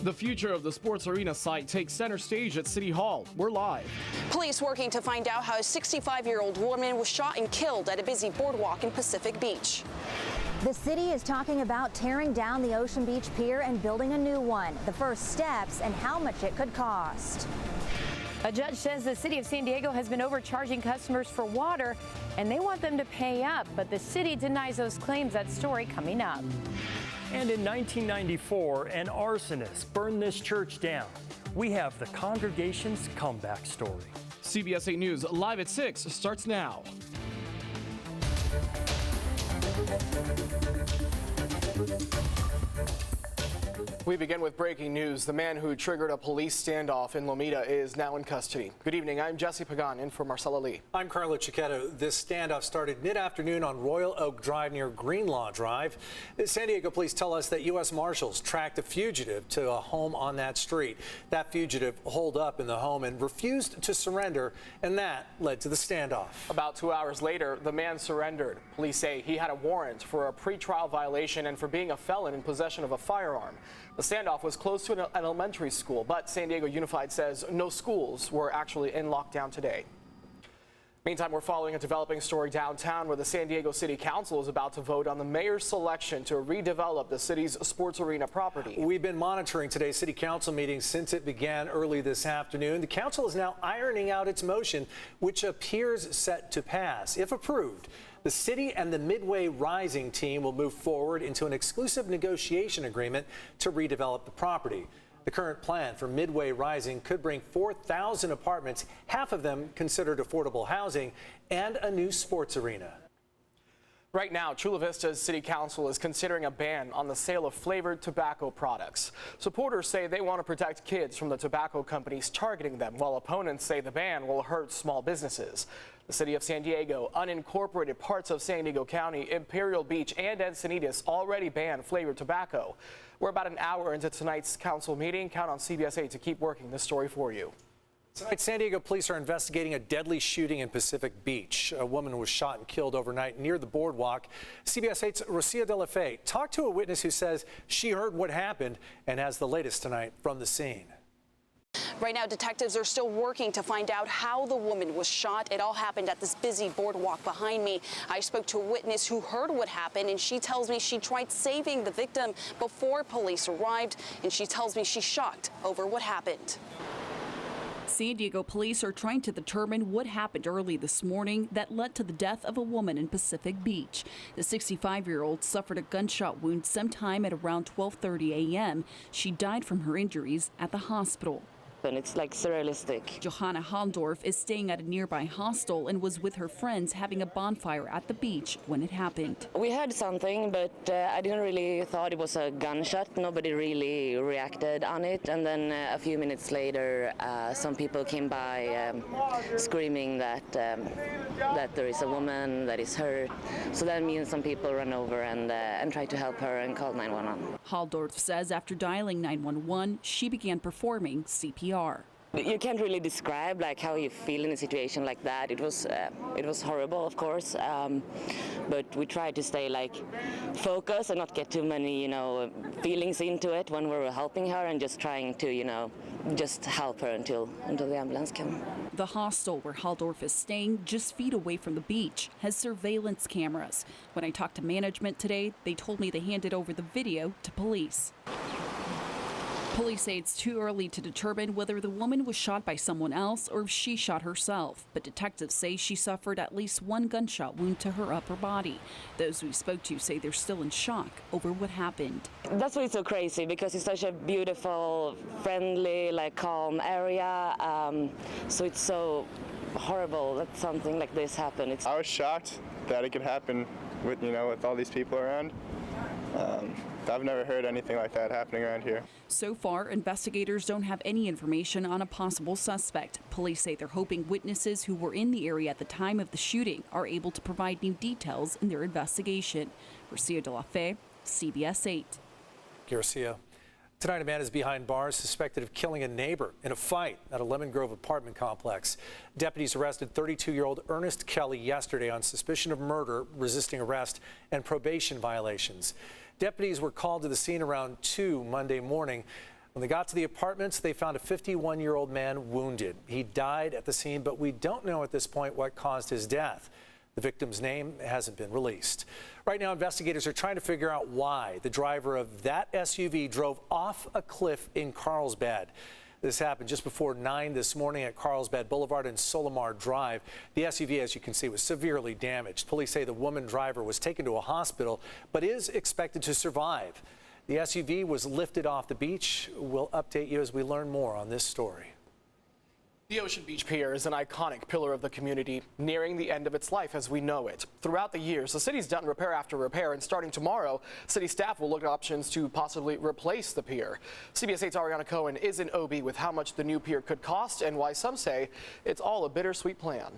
The future of the sports arena site takes center stage at City Hall. We're live. Police working to find out how a 65-year-old woman was shot and killed at a busy boardwalk in Pacific Beach. The city is talking about tearing down the Ocean Beach Pier and building a new one. The first steps and how much it could cost. A judge says the city of San Diego has been overcharging customers for water, and they want them to pay up, but the city denies those claims. That story coming up. And in 1994, an arsonist burned this church down. We have the congregation's comeback story. CBS 8 News live at 6 starts now. We begin with breaking news. The man who triggered a police standoff in Lomita is now in custody. Good evening. I'm Jesse Pagan in for Marcella Lee. I'm Carlo Cicchetto. This standoff started mid-afternoon on Royal Oak Drive near Greenlaw Drive. San Diego police tell us that U.S. Marshals tracked a fugitive to a home on that street. That fugitive holed up in the home and refused to surrender, and that led to the standoff. About 2 hours later, the man surrendered. Police say he had a warrant for a pretrial violation and for being a felon in possession of a firearm. The standoff was close to an elementary school, but San Diego Unified says no schools were actually in lockdown today. Meantime, we're following a developing story downtown where the San Diego City Council is about to vote on the mayor's selection to redevelop the city's sports arena property. We've been monitoring today's city council meeting since it began early this afternoon. The council is now ironing out its motion, which appears set to pass. If approved, the city and the Midway Rising team will move forward into an exclusive negotiation agreement to redevelop the property. The current plan for Midway Rising could bring 4,000 apartments, half of them considered affordable housing, and a new sports arena. Right now, Chula Vista's city council is considering a ban on the sale of flavored tobacco products. Supporters say they want to protect kids from the tobacco companies targeting them, while opponents say the ban will hurt small businesses. The city of San Diego, unincorporated parts of San Diego County, Imperial Beach, and Encinitas already banned flavored tobacco. We're about an hour into tonight's council meeting. Count on CBS 8 to keep working this story for you. Tonight, San Diego police are investigating a deadly shooting in Pacific Beach. A woman was shot and killed overnight near the boardwalk. CBS 8's Rocia De La Fe talked to a witness who says she heard what happened and has the latest tonight from the scene. Right now, detectives are still working to find out how the woman was shot. It all happened at this busy boardwalk behind me. I spoke to a witness who heard what happened, and she tells me she tried saving the victim before police arrived, and she tells me she's shocked over what happened. San Diego police are trying to determine what happened early this morning that led to the death of a woman in Pacific Beach. The 65-year-old suffered a gunshot wound sometime at around 12:30 a.m. She died from her injuries at the hospital. And it's like surrealistic. Johanna Halldorf is staying at a nearby hostel and was with her friends having a bonfire at the beach when it happened. We heard something, but I didn't really thought it was a gunshot. Nobody really reacted on it. And then a few minutes later, some people came by screaming that there is a woman that is hurt. So that means some people ran over and tried to help her and called 911. Halldorf says after dialing 911, she began performing CPR. You can't really describe like how you feel in a situation like that. It was horrible, of course, but we tried to stay like focused and not get too many feelings into it when we were helping her, and just trying to just help her until the ambulance came. The hostel where Halldorf is staying, just feet away from the beach, has surveillance cameras. When I talked to management today, they told me they handed over the video to police. Police say it's too early to determine whether the woman was shot by someone else or if she shot herself, but detectives say she suffered at least one gunshot wound to her upper body. Those we spoke to say they're still in shock over what happened. That's why it's so crazy, because it's such a beautiful, friendly, calm area. So it's so horrible that something like this happened. I was shocked that it could happen with all these people around. I've never heard anything like that happening around here. So far, investigators don't have any information on a possible suspect. Police say they're hoping witnesses who were in the area at the time of the shooting are able to provide new details in their investigation. Rocia De La Fe, CBS 8. Garcia. Tonight, a man is behind bars suspected of killing a neighbor in a fight at a Lemon Grove apartment complex. Deputies arrested 32-year-old Ernest Kelly yesterday on suspicion of murder, resisting arrest, and probation violations. Deputies were called to the scene around 2 Monday morning. When they got to the apartments, they found a 51-year-old man wounded. He died at the scene, but we don't know at this point what caused his death. The victim's name hasn't been released. Right now, investigators are trying to figure out why the driver of that SUV drove off a cliff in Carlsbad. This happened just before 9 this morning at Carlsbad Boulevard and Solomar Drive. The SUV, as you can see, was severely damaged. Police say the woman driver was taken to a hospital, but is expected to survive. The SUV was lifted off the beach. We'll update you as we learn more on this story. The Ocean Beach Pier is an iconic pillar of the community, nearing the end of its life as we know it. Throughout the years, the city's done repair after repair, and starting tomorrow, city staff will look at options to possibly replace the pier. CBS 8's Ariana Cohen is in OB with how much the new pier could cost and why some say it's all a bittersweet plan.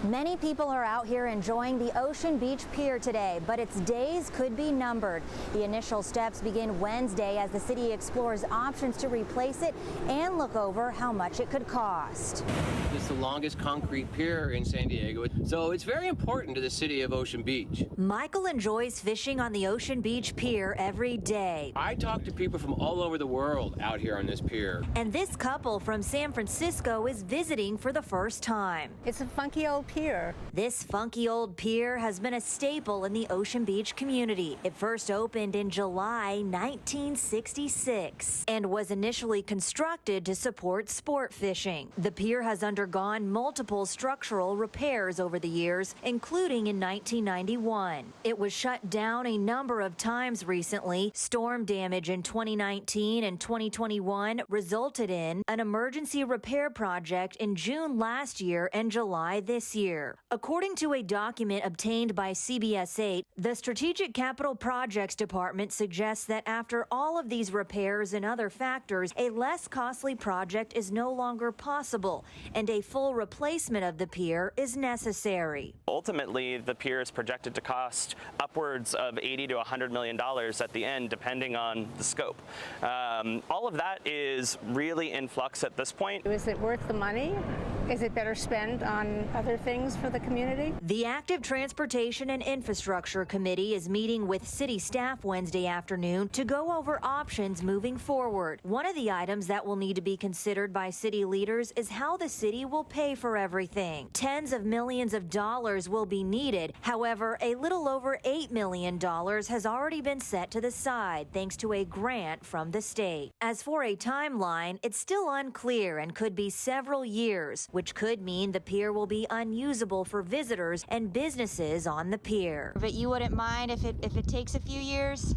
Many people are out here enjoying the Ocean Beach Pier today, but its days could be numbered. The initial steps begin Wednesday as the city explores options to replace it and look over how much it could cost. It's the longest concrete pier in San Diego, so it's very important to the city of Ocean Beach. Michael enjoys fishing on the Ocean Beach Pier every day. I talk to people from all over the world out here on this pier. And this couple from San Francisco is visiting for the first time. It's a funky old pier. This funky old pier has been a staple in the Ocean Beach community. It first opened in July 1966 and was initially constructed to support sport fishing. The pier has undergone multiple structural repairs over the years, including in 1991. It was shut down a number of times recently. Storm damage in 2019 and 2021 resulted in an emergency repair project in June last year and July this year. According to a document obtained by CBS 8, the Strategic Capital Projects Department suggests that after all of these repairs and other factors, a less costly project is no longer possible, and a full replacement of the pier is necessary. Ultimately, the pier is projected to cost upwards of $80 to $100 million at the end, depending on the scope. All of that is really in flux at this point. Is it worth the money? Is it better spent on other things for the community? The Active Transportation and Infrastructure Committee is meeting with city staff Wednesday afternoon to go over options moving forward. One of the items that will need to be considered by city leaders is how the city will pay for everything. Tens of millions of dollars will be needed. However, a little over $8 million has already been set to the side thanks to a grant from the state. As for a timeline, it's still unclear and could be several years, which could mean the pier will be unusable for visitors and businesses on the pier. But you wouldn't mind if it takes a few years?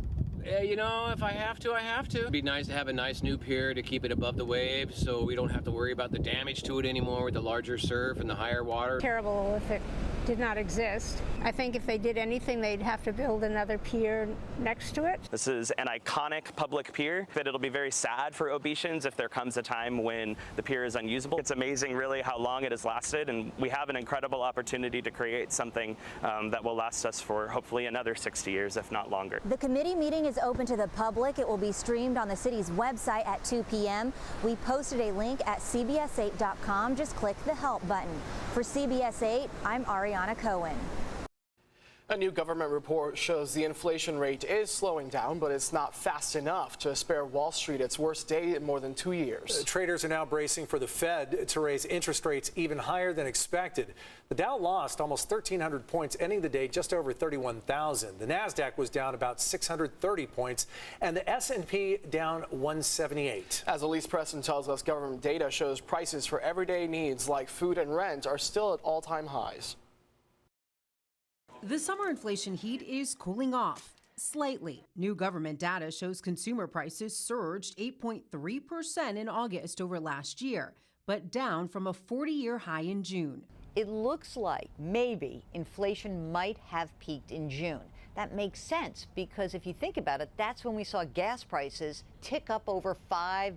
You know, if I have to, I have to. It'd be nice to have a nice new pier to keep it above the waves so we don't have to worry about the damage to it anymore with the larger surf and the higher water. Terrible if it did not exist. I think if they did anything, they'd have to build another pier next to it. This is an iconic public pier, but it'll be very sad for Obetians if there comes a time when the pier is unusable. It's amazing really how long it has lasted, and we have an incredible opportunity to create something that will last us for hopefully another 60 years, if not longer. The committee meeting is open to the public. It will be streamed on the city's website at 2 p.m. We posted a link at cbs8.com. Just click the help button. For CBS 8, I'm Ariana Cohen. A new government report shows the inflation rate is slowing down, but it's not fast enough to spare Wall Street its worst day in more than 2 years. Traders are now bracing for the Fed to raise interest rates even higher than expected. The Dow lost almost 1,300 points, ending the day just over 31,000. The Nasdaq was down about 630 points, and the S&P down 178. As Elise Preston tells us, government data shows prices for everyday needs like food and rent are still at all-time highs. The summer inflation heat is cooling off slightly. New government data shows consumer prices surged 8.3% in August over last year, but down from a 40-year high in June. It looks like maybe inflation might have peaked in June. That makes sense because if you think about it, that's when we saw gas prices tick up over $5.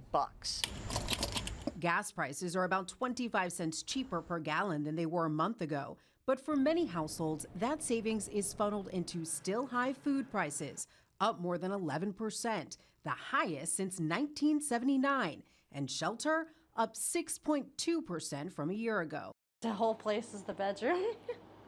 Gas prices are about 25 cents cheaper per gallon than they were a month ago. But for many households, that savings is funneled into still high food prices, up more than 11%, the highest since 1979, and shelter up 6.2% from a year ago. The whole place is the bedroom.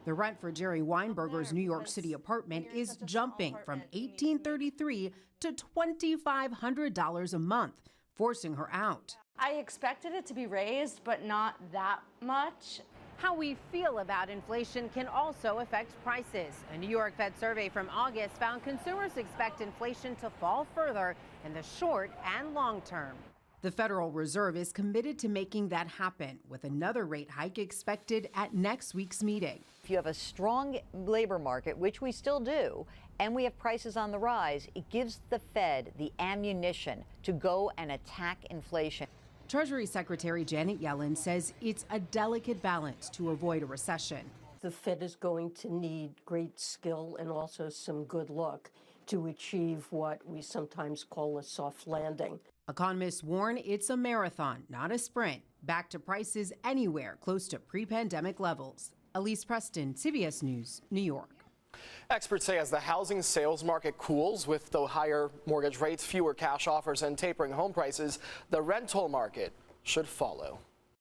The rent for Jerry Weinberger's New York City apartment is jumping from $1,833 to $2,500 a month, forcing her out. I expected it to be raised, but not that much. How we feel about inflation can also affect prices. A New York Fed survey from August found consumers expect inflation to fall further in the short and long term. The Federal Reserve is committed to making that happen, with another rate hike expected at next week's meeting. If you have a strong labor market, which we still do, and we have prices on the rise, it gives the Fed the ammunition to go and attack inflation. Treasury Secretary Janet Yellen says it's a delicate balance to avoid a recession. The Fed is going to need great skill and also some good luck to achieve what we sometimes call a soft landing. Economists warn it's a marathon, not a sprint, back to prices anywhere close to pre-pandemic levels. Elise Preston, CBS News, New York. Experts say as the housing sales market cools with the higher mortgage rates, fewer cash offers, and tapering home prices, the rental market should follow.